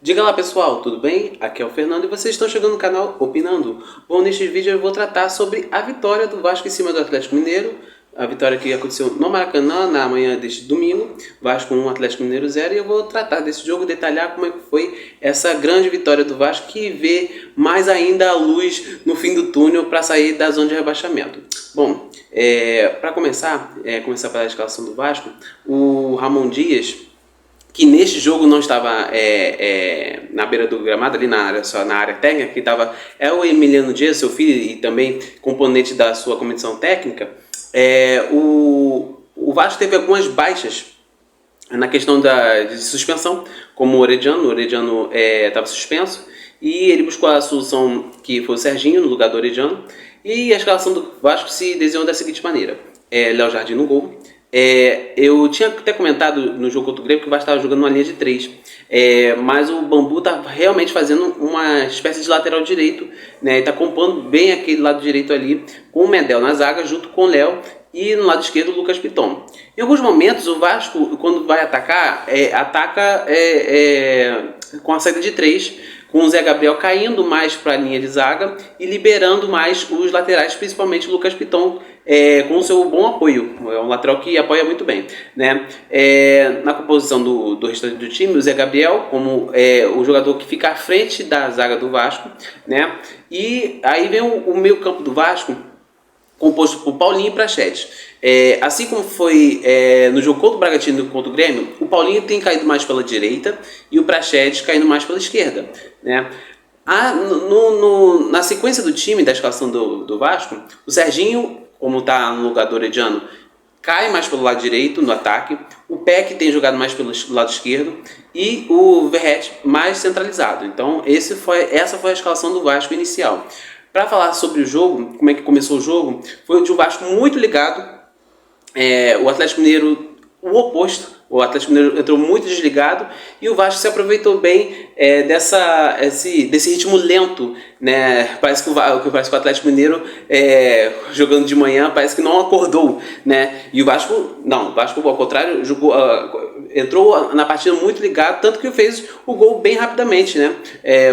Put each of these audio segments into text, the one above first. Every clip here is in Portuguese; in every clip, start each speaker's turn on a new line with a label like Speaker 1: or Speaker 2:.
Speaker 1: Diga lá pessoal, tudo bem? Aqui é o Fernando e vocês estão chegando no canal Opinando. Bom, neste vídeo eu vou tratar sobre a vitória do Vasco em cima do Atlético Mineiro. A vitória que aconteceu no Maracanã na manhã deste domingo. Vasco 1, Atlético Mineiro 0. E eu vou tratar desse jogo, detalhar como é que foi essa grande vitória do Vasco que vê mais ainda a luz no fim do túnel para sair da zona de rebaixamento. Bom, para começar pela escalação do Vasco, o Ramon Dias, que neste jogo não estava na beira do gramado, ali na área, só na área técnica, que estava o Emiliano Dias, seu filho, e também componente da sua comissão técnica. O Vasco teve algumas baixas na questão de suspensão, como o Orediano estava suspenso, e ele buscou a solução que foi o Serginho, no lugar do Orediano, e a escalação do Vasco se desenhou da seguinte maneira: Léo Jardim no gol. Eu tinha até comentado no jogo contra o Grêmio que o Vasco estava jogando uma linha de 3, mas o Bambu está realmente fazendo uma espécie de lateral direito, né? Está compondo bem aquele lado direito ali, com o Medel na zaga, junto com o Léo, e no lado esquerdo o Lucas Piton. Em alguns momentos o Vasco, quando vai atacar, ataca com a saída de 3, com o Zé Gabriel caindo mais para a linha de zaga e liberando mais os laterais, principalmente o Lucas Piton, com o seu bom apoio. É um lateral que apoia muito bem, né? Na composição do restante do time, o Zé Gabriel como o jogador que fica à frente da zaga do Vasco, né? E aí vem o meio campo do Vasco, composto por Paulinho e Praxedes. Assim como foi no jogo contra o Bragantino e contra o Grêmio, o Paulinho tem caído mais pela direita e o Praxedes caindo mais pela esquerda, né? Na sequência do time, da escalação do Vasco, o Serginho, como está no lugar do Orediano, cai mais pelo lado direito no ataque, o Peck tem jogado mais pelo lado esquerdo e o Verratti mais centralizado. Então essa foi a escalação do Vasco inicial. Para falar sobre o jogo, como é que começou o jogo, foi de um Vasco muito ligado, o Atlético Mineiro o oposto. O Atlético Mineiro entrou muito desligado e o Vasco se aproveitou bem desse ritmo lento, né? Parece que o Atlético Mineiro, jogando de manhã, parece que não acordou, né? E o Vasco ao contrário, entrou na partida muito ligado, tanto que fez o gol bem rapidamente, né?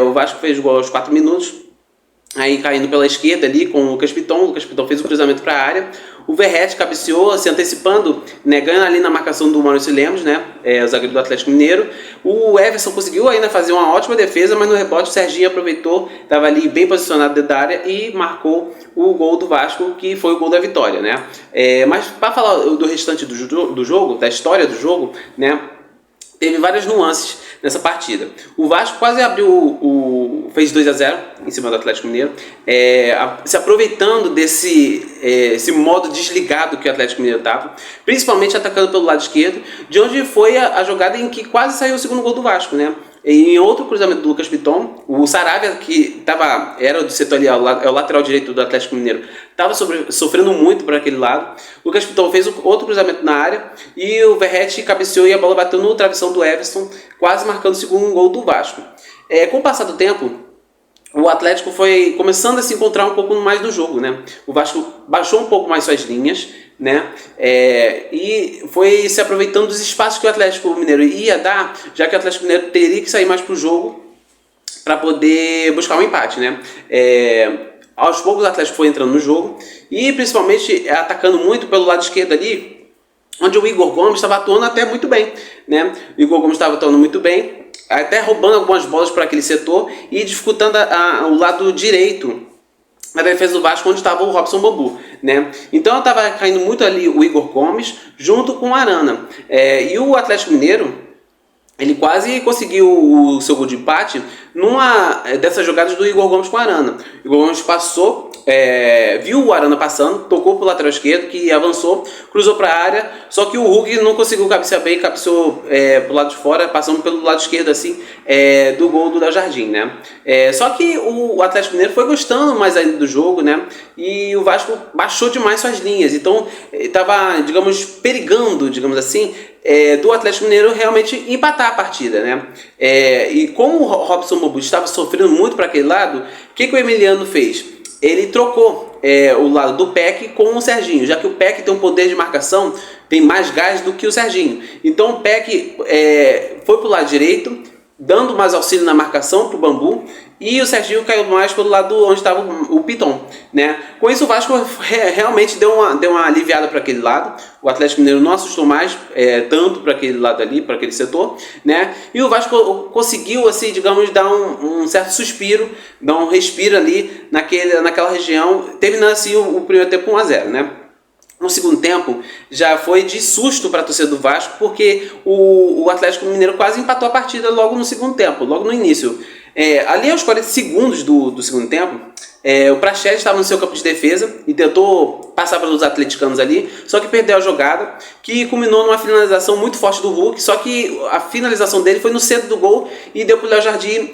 Speaker 1: O Vasco fez o gol aos 4 minutos, aí caindo pela esquerda ali com o Lucas Piton fez o cruzamento para a área, o Verratti cabeceou, se antecipando, né, ganhando ali na marcação do Maurício Lemos, né, o zagueiro do Atlético Mineiro. O Everson conseguiu ainda fazer uma ótima defesa, mas no rebote o Serginho aproveitou, estava ali bem posicionado dentro da área e marcou o gol do Vasco, que foi o gol da vitória, né. Mas para falar do restante do jogo, da história do jogo, né, teve várias nuances nessa partida. O Vasco quase fez 2-0 em cima do Atlético Mineiro, se aproveitando esse modo desligado que o Atlético Mineiro estava, principalmente atacando pelo lado esquerdo, de onde foi a jogada em que quase saiu o segundo gol do Vasco, né? Em outro cruzamento do Lucas Piton, o Saravia, que era do setor ali, é o lateral direito do Atlético Mineiro, estava sofrendo muito por aquele lado. O Lucas Piton fez outro cruzamento na área e o Verratti cabeceou e a bola bateu no travessão do Everson, quase marcando o segundo gol do Vasco. Com o passar do tempo, o Atlético foi começando a se encontrar um pouco mais no jogo, né? O Vasco baixou um pouco mais suas linhas, né? E foi se aproveitando dos espaços que o Atlético Mineiro ia dar, já que o Atlético Mineiro teria que sair mais para o jogo para poder buscar um empate, né? Aos poucos o Atlético foi entrando no jogo e principalmente atacando muito pelo lado esquerdo ali, onde o Igor Gomes estava atuando até muito bem, né? O Igor Gomes estava atuando muito bem, até roubando algumas bolas para aquele setor e dificultando o lado direito na defesa do Vasco, onde estava o Robson Bambu, né? Então estava caindo muito ali o Igor Gomes junto com o Arana, e o Atlético Mineiro ele quase conseguiu o seu gol de empate numa dessas jogadas do Igor Gomes com o Arana. O Igor Gomes passou, viu o Arana passando, tocou para o lateral esquerdo, que avançou, cruzou para a área, só que o Hulk não conseguiu cabecear bem, cabeceou para o lado de fora, passando pelo lado esquerdo assim, do gol do Léo Jardim, né? Só que o Atlético Mineiro foi gostando mais ainda do jogo, né? E o Vasco baixou demais suas linhas, então estava, digamos, perigando, digamos assim, do Atlético Mineiro realmente empatar a partida, né? E como o Robson Bambu estava sofrendo muito para aquele lado, o que o Emiliano fez? Ele trocou o lado do Peck com o Serginho, já que o Peck tem um poder de marcação, tem mais gás do que o Serginho. Então o Peck foi para o lado direito, dando mais auxílio na marcação para o Bambu, e o Serginho caiu mais pelo lado onde estava o Piton, né? Com isso o Vasco realmente deu uma aliviada para aquele lado. O Atlético Mineiro não assustou mais tanto para aquele lado ali, para aquele setor, né? E o Vasco conseguiu, assim, digamos, dar um certo suspiro, dar um respiro ali naquela região, terminando assim o primeiro tempo 1-0, né? No segundo tempo, já foi de susto para a torcida do Vasco, porque o Atlético Mineiro quase empatou a partida logo no segundo tempo, logo no início. Ali aos 40 segundos do segundo tempo, o Praxedes estava no seu campo de defesa e tentou passar pelos atleticanos ali, só que perdeu a jogada, que culminou numa finalização muito forte do Hulk, só que a finalização dele foi no centro do gol e deu para o Léo Jardim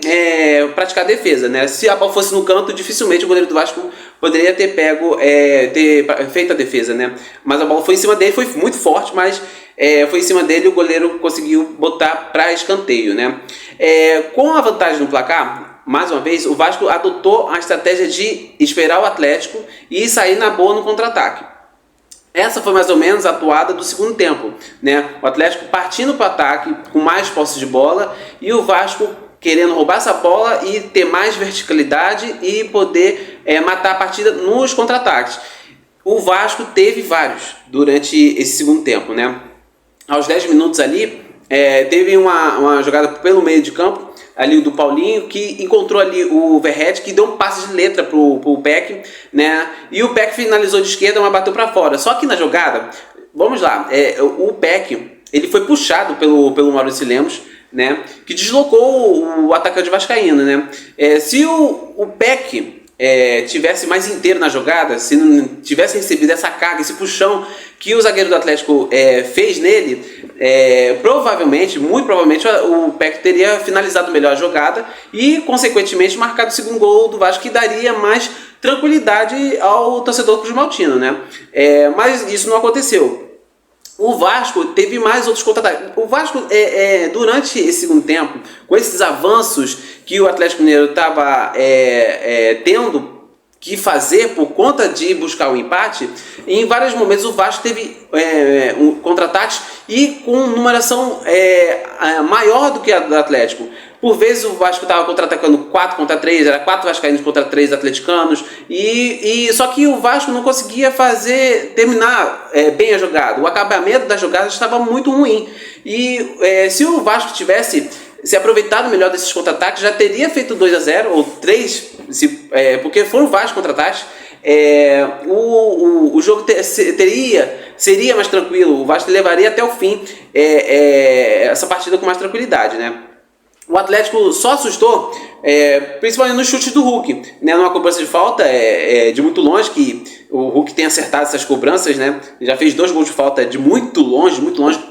Speaker 1: praticar a defesa, né? Se a bola fosse no canto, dificilmente o goleiro do Vasco poderia ter ter feito a defesa, né? Mas a bola foi em cima dele, foi muito forte, mas foi em cima dele e o goleiro conseguiu botar para escanteio, né? Com a vantagem no placar, mais uma vez, o Vasco adotou a estratégia de esperar o Atlético e sair na boa no contra-ataque. Essa foi mais ou menos a atuada do segundo tempo, né? O Atlético partindo para o ataque com mais posse de bola e o Vasco querendo roubar essa bola e ter mais verticalidade e poder matar a partida nos contra-ataques. O Vasco teve vários durante esse segundo tempo, né? Aos 10 minutos ali, teve uma jogada pelo meio de campo, ali do Paulinho, que encontrou ali o Verratti, que deu um passe de letra pro Peck, né? E o Peck finalizou de esquerda, mas bateu para fora. Só que na jogada, vamos lá, o Peck, ele foi puxado pelo Maurício Lemos, né? Que deslocou o atacante vascaíno, né? Se o Peck tivesse mais inteiro na jogada, se não tivesse recebido essa carga, esse puxão que o zagueiro do Atlético fez nele, provavelmente, muito provavelmente, o Peck teria finalizado melhor a jogada e, consequentemente, marcado o segundo gol do Vasco, que daria mais tranquilidade ao torcedor cruzmaltino, né? Mas isso não aconteceu. O Vasco teve mais outros contra-ataques. O Vasco, durante esse segundo tempo, com esses avanços que o Atlético Mineiro estava tendo que fazer por conta de buscar o empate, em vários momentos o Vasco teve contra-ataques e com numeração maior do que a do Atlético. Por vezes o Vasco estava contra-atacando 4 contra 3, era 4 vascaínos contra 3 atleticanos, só que o Vasco não conseguia terminar bem a jogada. O acabamento da jogada estava muito ruim. E se o Vasco tivesse se aproveitado melhor desses contra-ataques, já teria feito 2-0 ou 3, porque foram vários contra-ataques. O jogo seria mais tranquilo, o Vasco levaria até o fim essa partida com mais tranquilidade, né? O Atlético só assustou, principalmente nos chutes do Hulk, né? Numa cobrança de falta de muito longe, que o Hulk tem acertado essas cobranças, né? Já fez 2 gols de falta de muito longe,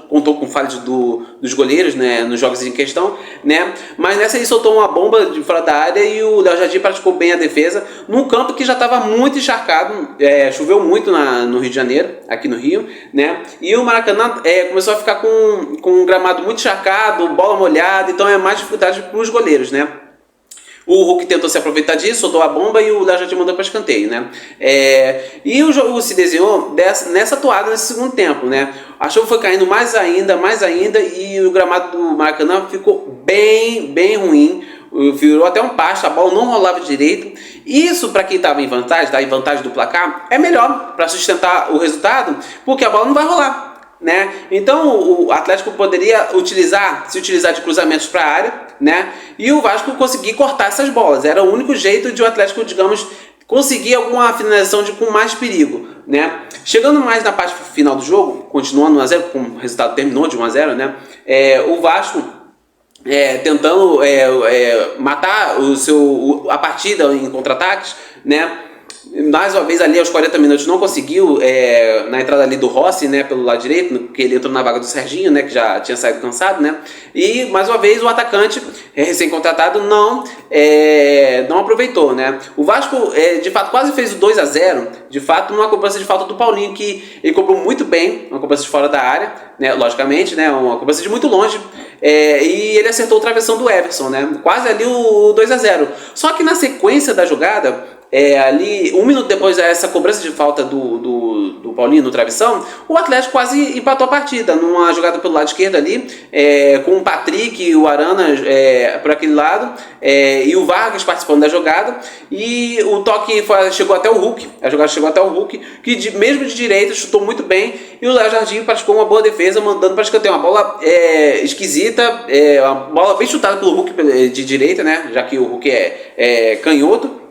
Speaker 1: contou com falhas dos goleiros, né? Nos jogos em questão, né? Mas nessa aí soltou uma bomba de fora da área e o Léo Jardim praticou bem a defesa, num campo que já estava muito encharcado, choveu muito no Rio de Janeiro, aqui no Rio, né? E o Maracanã começou a ficar com um gramado muito encharcado, bola molhada, então é mais dificuldade para os goleiros, né? O Hulk tentou se aproveitar disso, soltou a bomba e o Léo Jardim mandou para escanteio, né? E o jogo se desenhou nessa toada nesse segundo tempo, né? A chuva foi caindo mais ainda, e o gramado do Maracanã ficou bem, bem ruim. Virou até um pasto, a bola não rolava direito. Isso, para quem estava em vantagem do placar, é melhor para sustentar o resultado, porque a bola não vai rolar, né? Então o Atlético poderia se utilizar de cruzamentos para a área, né? E o Vasco conseguir cortar essas bolas. Era o único jeito de o Atlético, digamos, conseguir alguma finalização com mais perigo, né? Chegando mais na parte final do jogo, continuando 1-0, como o resultado terminou de 1-0, né? O Vasco tentando matar a partida em contra-ataques, né? Mais uma vez ali aos 40 minutos não conseguiu, na entrada ali do Rossi, né, pelo lado direito, porque ele entrou na vaga do Serginho, né, que já tinha saído cansado, né, e mais uma vez o atacante recém-contratado não aproveitou, né. O Vasco de fato quase fez o 2-0, de fato numa cobrança de falta do Paulinho, que ele cobrou muito bem, uma cobrança de fora da área, né, logicamente, né, uma cobrança de muito longe, e ele acertou o travessão do Everson, né, quase ali o 2-0. Só que na sequência da jogada, ali, 1 minuto depois dessa cobrança de falta do Paulinho no travessão, o Atlético quase empatou a partida, numa jogada pelo lado esquerdo ali, com o Patrick e o Arana por aquele lado, e o Vargas participando da jogada, e o toque chegou até o Hulk, a jogada chegou até o Hulk, que mesmo de direita chutou muito bem, e o Léo Jardim praticou uma boa defesa, mandando para escanteio, uma bola esquisita, uma bola bem chutada pelo Hulk de direita, né, já que o Hulk é canhoto,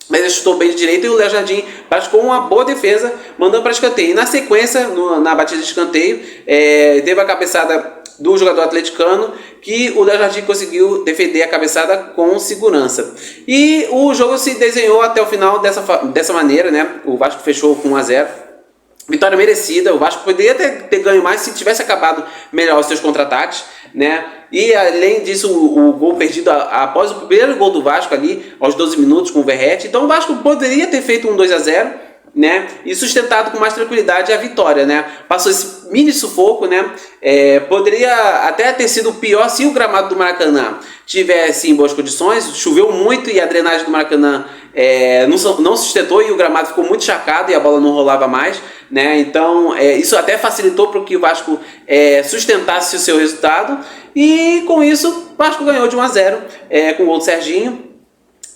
Speaker 1: mas ele chutou bem de direita, e o Léo Jardim praticou uma boa defesa, mandando para escanteio. E na sequência, na batida de escanteio, teve a cabeçada do jogador atleticano, que o Léo Jardim conseguiu defender a cabeçada com segurança. E o jogo se desenhou até o final dessa maneira, né? O Vasco fechou com 1 a 0. Vitória merecida, o Vasco poderia ter ganho mais se tivesse acabado melhor os seus contra-ataques, né? E além disso, o gol perdido após o primeiro gol do Vasco ali, aos 12 minutos com o Verratti. Então o Vasco poderia ter feito um 2 a 0, né? E sustentado com mais tranquilidade a vitória, né? Passou esse mini sufoco, né? Poderia até ter sido pior se o gramado do Maracanã tivesse em boas condições. Choveu muito e a drenagem do Maracanã não sustentou, e o gramado ficou muito encharcado e a bola não rolava mais, né? Então isso até facilitou para que o Vasco sustentasse o seu resultado, e com isso o Vasco ganhou de 1 a 0 com o gol do Serginho.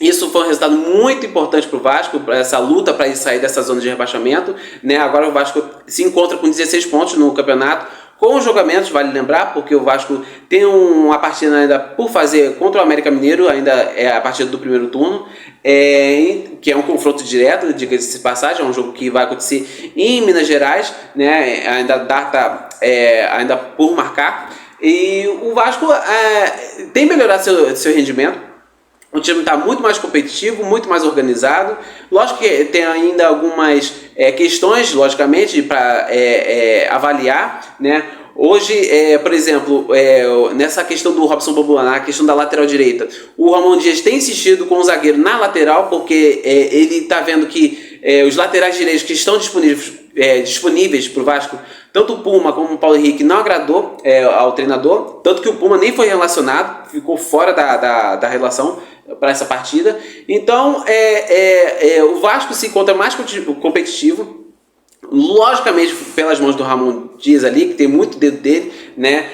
Speaker 1: Isso foi um resultado muito importante para o Vasco, para essa luta para sair dessa zona de rebaixamento, né? Agora o Vasco se encontra com 16 pontos no campeonato, com os jogamentos, vale lembrar, porque o Vasco tem uma partida ainda por fazer contra o América Mineiro, ainda é a partida do primeiro turno, que é um confronto direto, diga-se de passagem, é um jogo que vai acontecer em Minas Gerais, né? Ainda data ainda por marcar, e o Vasco tem melhorado seu rendimento. O time está muito mais competitivo, muito mais organizado. Lógico que tem ainda algumas questões, logicamente, para avaliar, né? Hoje, por exemplo, nessa questão do Robson Bambu, na questão da lateral direita, o Ramon Dias tem insistido com o zagueiro na lateral, porque ele está vendo que os laterais direitos que estão disponíveis para o Vasco, tanto o Puma como o Paulo Henrique, não agradou ao treinador, tanto que o Puma nem foi relacionado, ficou fora da relação para essa partida. Então o Vasco se encontra mais competitivo, logicamente pelas mãos do Ramon Dias ali, que tem muito dedo dele, né?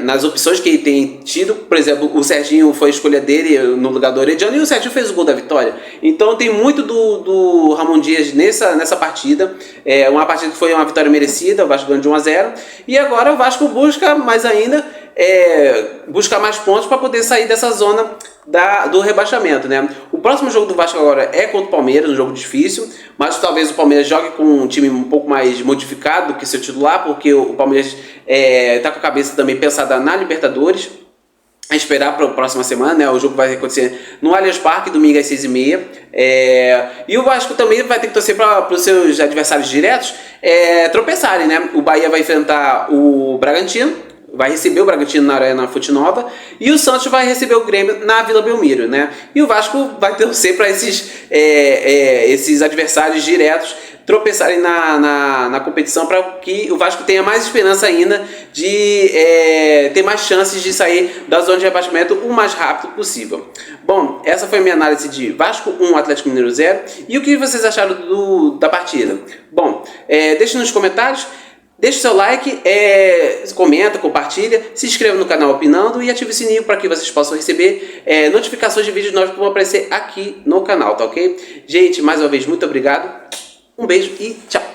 Speaker 1: Nas opções que ele tem tido. Por exemplo, o Serginho foi a escolha dele no lugar do Orediano, e o Serginho fez o gol da vitória. Então tem muito do Ramon Dias nessa partida. Uma partida que foi uma vitória merecida, o Vasco ganhou de 1 a 0, e agora o Vasco busca mais ainda, buscar mais pontos para poder sair dessa zona do rebaixamento, né? O próximo jogo do Vasco agora é contra o Palmeiras, um jogo difícil, mas talvez o Palmeiras jogue com um time um pouco mais modificado do que seu titular, porque o Palmeiras está com a cabeça também pensada na Libertadores. A esperar para a próxima semana, né? O jogo vai acontecer no Allianz Parque, domingo às 6h30. E o Vasco também vai ter que torcer para os seus adversários diretos tropeçarem, né? O Bahia vai enfrentar o Bragantino, vai receber o Bragantino na Arena Fonte Nova, e o Santos vai receber o Grêmio na Vila Belmiro, né? E o Vasco vai torcer para esses adversários diretos tropeçarem na competição, para que o Vasco tenha mais esperança ainda de ter mais chances de sair da zona de rebaixamento o mais rápido possível. Bom, essa foi a minha análise de Vasco 1, Atlético Mineiro 0. E o que vocês acharam da partida? Bom, deixe nos comentários. Deixe seu like, comenta, compartilha, se inscreva no canal Opinando e ative o sininho para que vocês possam receber notificações de vídeos novos que vão aparecer aqui no canal, tá ok? Gente, mais uma vez, muito obrigado, um beijo e tchau!